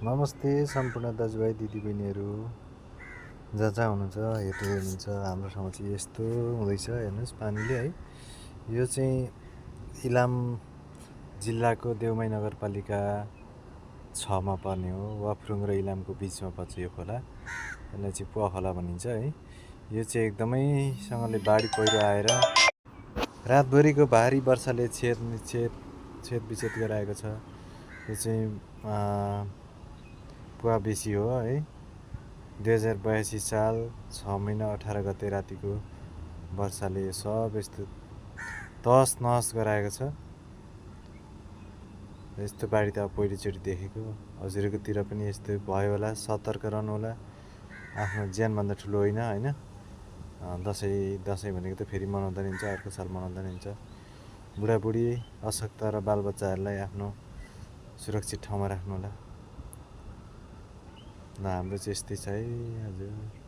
नमस्ते सम्पूर्ण दाजुभाइ दिदीबहिनीहरू जहाँ जहाँ हुनुहुन्छ हेर्दै हुनुहुन्छ। हाम्रो ठाउँ चाहिँ यस्तो हुँदैछ, हेर्नुहोस् पानीले है। यो चाहिँ इलाम जिल्लाको देउमाई नगरपालिका 6मा पर्ने हो। वाफ्रुङ र इलामको बिचमा पर्छ यो खोला। यसलाई चाहिँ पुवा खोला भनिन्छ है। यो चाहिँ एकदमैसँगले बाढी पहिरो आएर रातभरिको भारी वर्षाले छेद गराएको छ। यो चाहिँ पुवा बेसी हो है। 2082 साल 6 महिना 18 गते रातिको वर्षाले सब यस्तो तहस नहस गराएको छ। यस्तो बाढी त अब पहिलोचोटि देखेको। हजुरकोतिर पनि यस्तो भयो होला, सतर्क रहनु होला। आफ्नो ज्यानभन्दा ठुलो होइन होइन। दसैँ भनेको त फेरि मनाउँदा नि हुन्छ, अर्को साल मनाउँदा नि हुन्छ। बुढाबुढी, अशक्त र बालबच्चाहरूलाई आफ्नो सुरक्षित ठाउँमा राख्नु होला। ल हाम्रो चाहिँ यस्तै छ है हजुर।